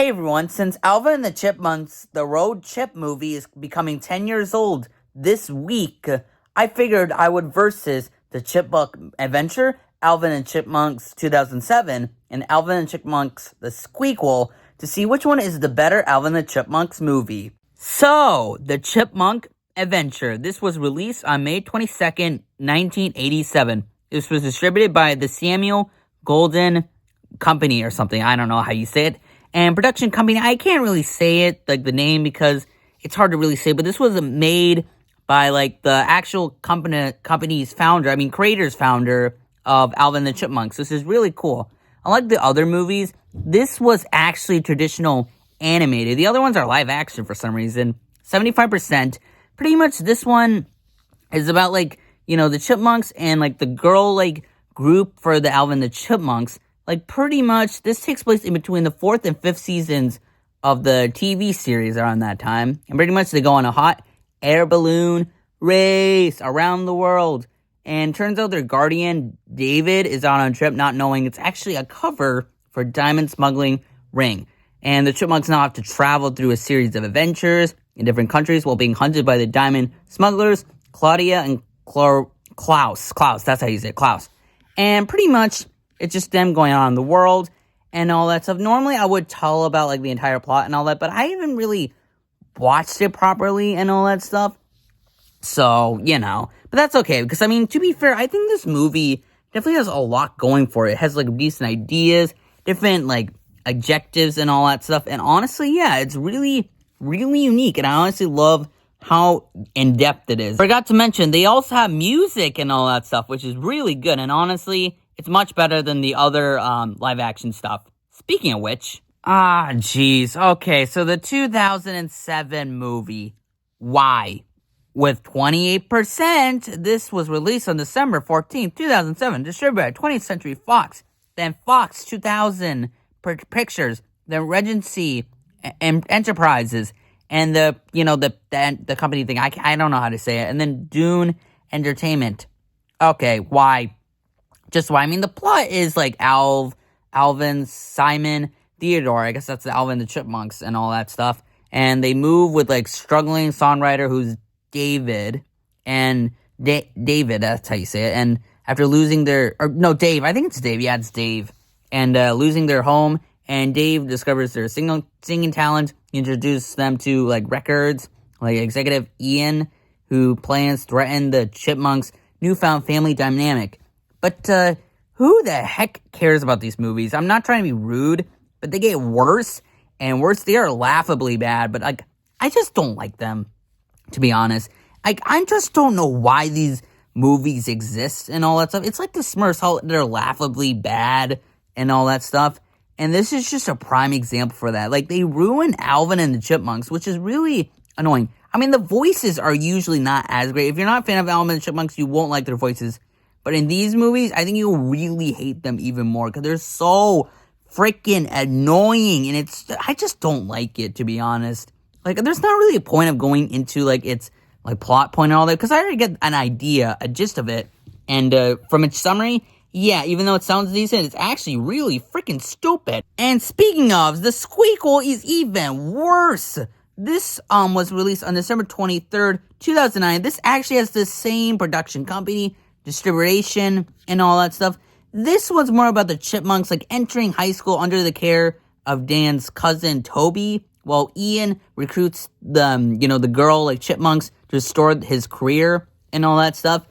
Hey everyone, since Alvin and the Chipmunks, the Road Chip movie is becoming 10 years old this week, I figured I would versus the Chipmunk Adventure, Alvin and Chipmunks 2007, and Alvin and Chipmunks the Squeakquel to see which one is the better Alvin and the Chipmunks movie. So, the Chipmunk Adventure. This was released on May 22nd, 1987. This was distributed by the Samuel Golden Company or something. I don't know how you say it. And production company, I can't really say it, like the name, because it's hard to really say, but this was made by, like, the actual company's founder, creator's founder of Alvin and the Chipmunks. This is really cool. Unlike the other movies, this was actually traditional animated. The other ones are live action for some reason. 75%. Pretty much this one is about, like, the Chipmunks and, like, the girl, like, group for the Alvin and the Chipmunks. Like, pretty much, this takes place in between the 4th and 5th seasons of the TV series around that time. And pretty much, they go on a hot air balloon race around the world. And turns out their guardian, David, is out on a trip, not knowing it's actually a cover for Diamond Smuggling Ring. And the Chipmunks now have to travel through a series of adventures in different countries while being hunted by the Diamond Smugglers, Claudia and Klaus. Klaus, that's how you say it, Klaus. And pretty much, it's just them going on in the world and all that stuff. Normally, I would tell about, like, the entire plot and all that, but I haven't really watched it properly and all that stuff. So, But that's okay, because, to be fair, I think this movie definitely has a lot going for it. It has, like, decent ideas, different, like, adjectives and all that stuff. And honestly, yeah, it's really, really unique. And I honestly love how in-depth it is. Forgot to mention, they also have music and all that stuff, which is really good. And honestly, it's much better than the other live-action stuff. Speaking of which... jeez. Okay, so the 2007 movie, Why? With 28%, this was released on December 14th, 2007, distributed by 20th Century Fox, then Fox 2000 Pictures, then Regency Enterprises, and the company thing, I don't know how to say it, and then Dune Entertainment. Okay, Why? Just why? The plot is like Alvin, Simon, Theodore. I guess that's the Alvin the Chipmunks and all that stuff. And they move with, like, struggling songwriter who's David. And David, that's how you say it. And after losing Dave. I think it's Dave. Yeah, it's Dave. And losing their home. And Dave discovers their singing talent. He introduces them to, like, records. Like executive Ian, who plans to threaten the Chipmunks' newfound family dynamic. But who the heck cares about these movies? I'm not trying to be rude, but they get worse and worse. They are laughably bad, but, like, I just don't like them, to be honest. Like, I just don't know why these movies exist and all that stuff. It's like the Smurfs, how they're laughably bad and all that stuff. And this is just a prime example for that. Like, they ruin Alvin and the Chipmunks, which is really annoying. The voices are usually not as great. If you're not a fan of Alvin and the Chipmunks, you won't like their voices. But in these movies, I think you'll really hate them even more because they're so freaking annoying. And I just don't like it, to be honest. Like, there's not really a point of going into, like, its, like, plot point and all that because I already get an idea, a gist of it. And from its summary, yeah, even though it sounds decent, it's actually really freaking stupid. And speaking of, the Squeakquel is even worse. This was released on December 23rd, 2009. This actually has the same production company, distribution, and all that stuff. This was more about the Chipmunks, like, entering high school under the care of Dan's cousin, Toby, while Ian recruits the girl, like, Chipmunks to restore his career and all that stuff.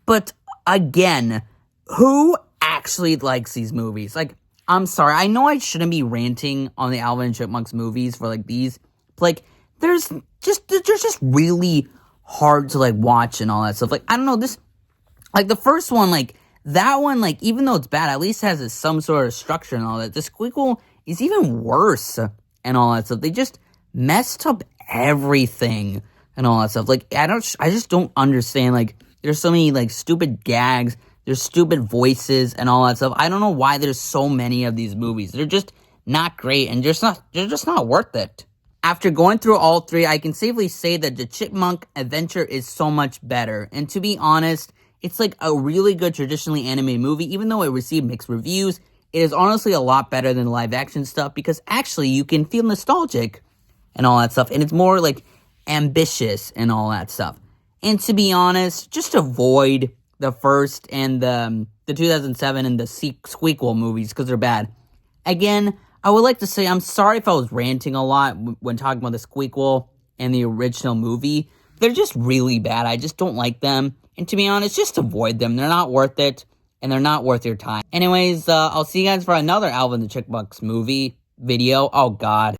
But, again, who actually likes these movies? Like, I'm sorry, I know I shouldn't be ranting on the Alvin and Chipmunks movies for, like, these, but, like, they're just really hard to, like, watch and all that stuff. Like, I don't know, this... Like, the first one, like, that one, like, even though it's bad, at least has some sort of structure and all that. The Squeakquel is even worse and all that stuff. They just messed up everything and all that stuff. Like, I just don't understand, like, there's so many, like, stupid gags, there's stupid voices and all that stuff. I don't know why there's so many of these movies. They're just not great and they're just not worth it. After going through all three, I can safely say that the Chipmunk Adventure is so much better. And to be honest, it's like a really good traditionally animated movie, even though it received mixed reviews. it is honestly a lot better than live action stuff because actually you can feel nostalgic and all that stuff. And it's more like ambitious and all that stuff. And to be honest, just avoid the first and the 2007 and the Squeakquel movies because they're bad. Again, I would like to say I'm sorry if I was ranting a lot when talking about the Squeakquel and the original movie. They're just really bad. I just don't like them. And to be honest, just avoid them. They're not worth it, and they're not worth your time. Anyways, I'll see you guys for another Alvin the Chipmunks movie video. Oh, God.